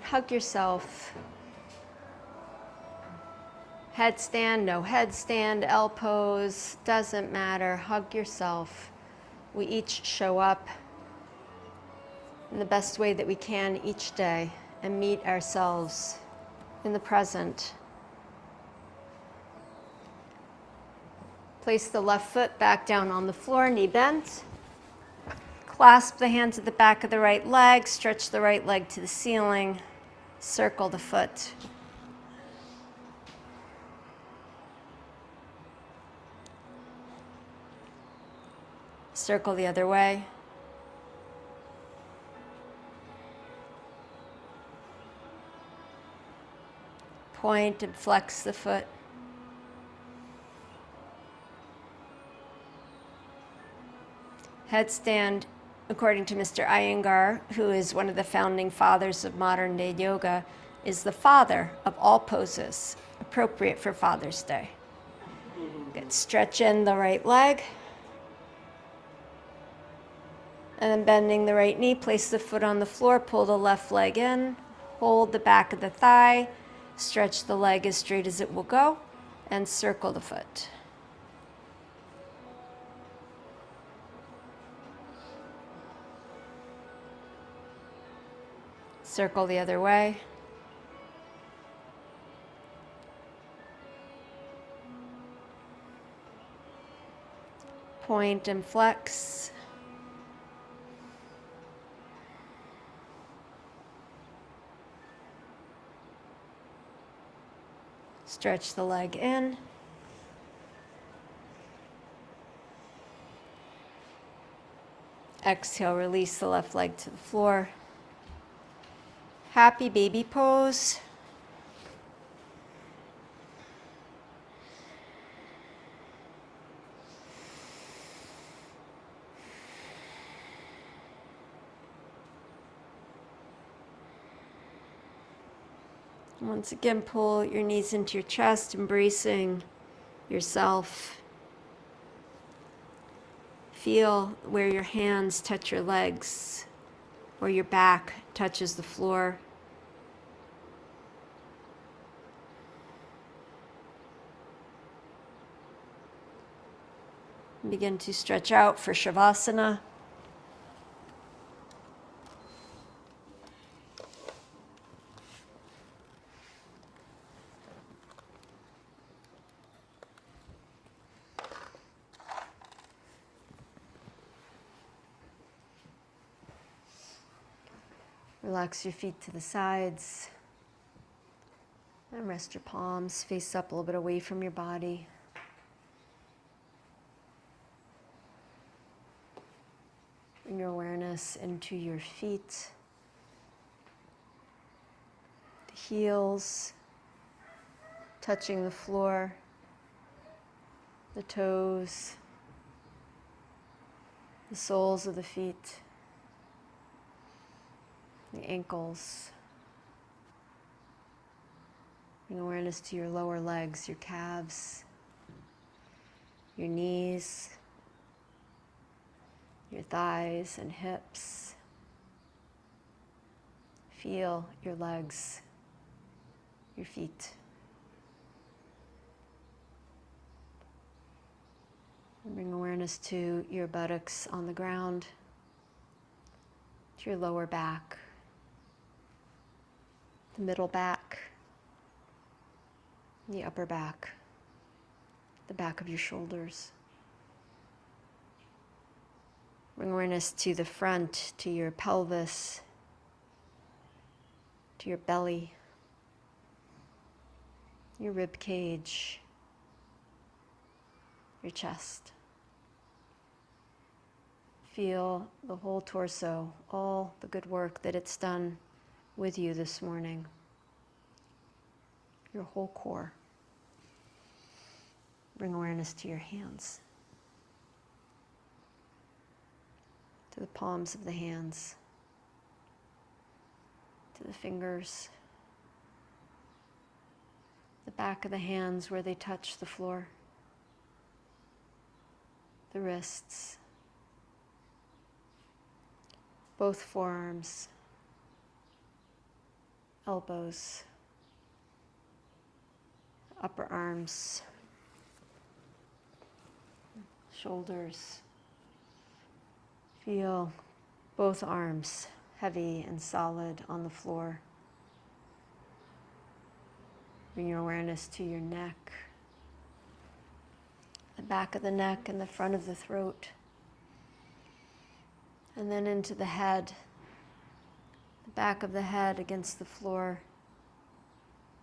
Hug yourself. Headstand, no headstand, L pose, doesn't matter. Hug yourself. We each show up in the best way that we can each day and meet ourselves in the present. Place the left foot back down on the floor, knee bent. Clasp the hands at the back of the right leg, stretch the right leg to the ceiling, circle the foot. Circle the other way. Point and flex the foot. Headstand, according to Mr. Iyengar, who is one of the founding fathers of modern day yoga, is the father of all poses appropriate for Father's Day. Good. Stretch in the right leg. And then bending the right knee, place the foot on the floor, pull the left leg in, hold the back of the thigh, stretch the leg as straight as it will go, and circle the foot. Circle the other way. Point and flex. Stretch the leg in. Exhale, release the left leg to the floor. Happy baby pose. Once again, pull your knees into your chest, embracing yourself. Feel where your hands touch your legs, or your back touches the floor. Begin to stretch out for Shavasana. Relax your feet to the sides. And rest your palms face up a little bit away from your body. Bring your awareness into your feet, the heels touching the floor, the toes, the soles of the feet, the ankles. Bring awareness to your lower legs, your calves, your knees, your thighs and hips. Feel your legs, your feet. And bring awareness to your buttocks on the ground, to your lower back, the middle back, the upper back, the back of your shoulders. Bring awareness to the front, to your pelvis, to your belly, your rib cage, your chest. Feel the whole torso, all the good work that it's done with you this morning. Your whole core. Bring awareness to your hands, to the palms of the hands, to the fingers, the back of the hands where they touch the floor, the wrists, both forearms, elbows, upper arms, shoulders. Feel both arms heavy and solid on the floor. Bring your awareness to your neck, the back of the neck and the front of the throat, and then into the head, the back of the head against the floor,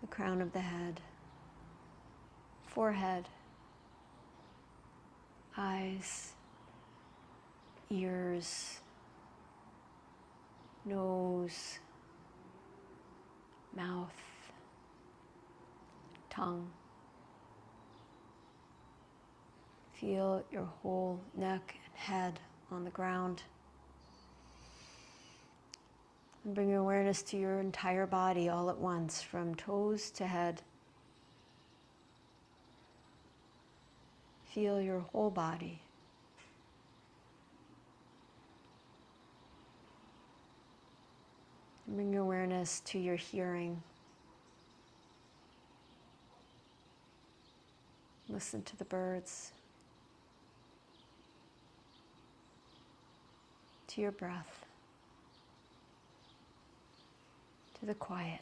the crown of the head, forehead, eyes, ears, nose, mouth, tongue. Feel your whole neck and head on the ground. And bring your awareness to your entire body all at once, from toes to head. Feel your whole body. And bring your awareness to your hearing. Listen to the birds, to your breath, to the quiet.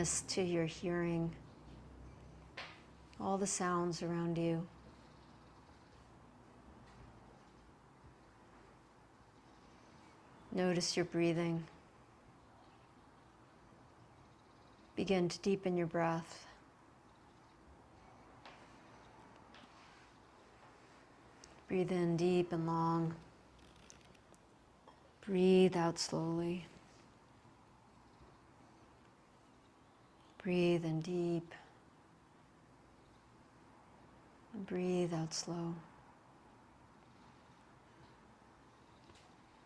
awareness to your hearing, all the sounds around you. Notice your breathing. Begin to deepen your breath. Breathe in deep and long. Breathe out slowly. Breathe in deep. And breathe out slow.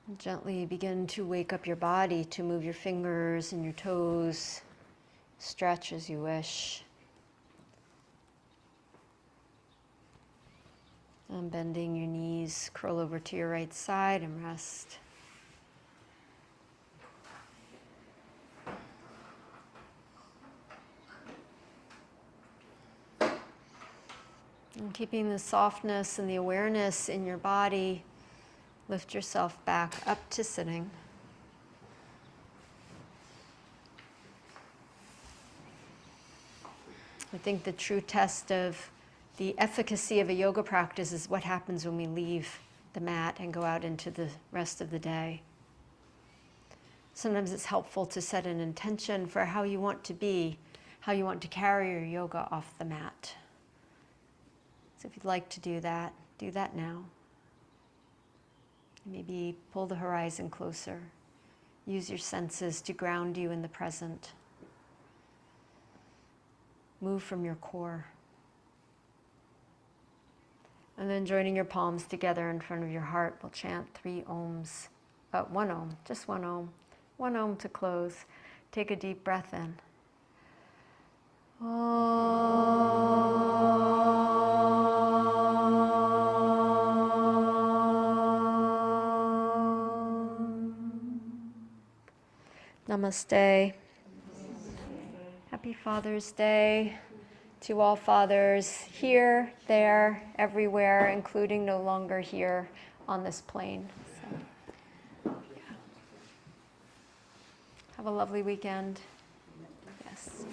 And gently begin to wake up your body to move your fingers and your toes. Stretch as you wish. And bending your knees, curl over to your right side and rest. And keeping the softness and the awareness in your body, lift yourself back up to sitting. I think the true test of the efficacy of a yoga practice is what happens when we leave the mat and go out into the rest of the day. Sometimes it's helpful to set an intention for how you want to be, how you want to carry your yoga off the mat. So if you'd like to do that now. Maybe pull the horizon closer. Use your senses to ground you in the present. Move from your core. And then joining your palms together in front of your heart, we'll chant 3 ohms. 1 ohm, just 1 ohm. 1 ohm to close. Take a deep breath in. Namaste. Happy Father's Day to all fathers here, there, everywhere, including no longer here on this plane. So, yeah. Have a lovely weekend. Yes.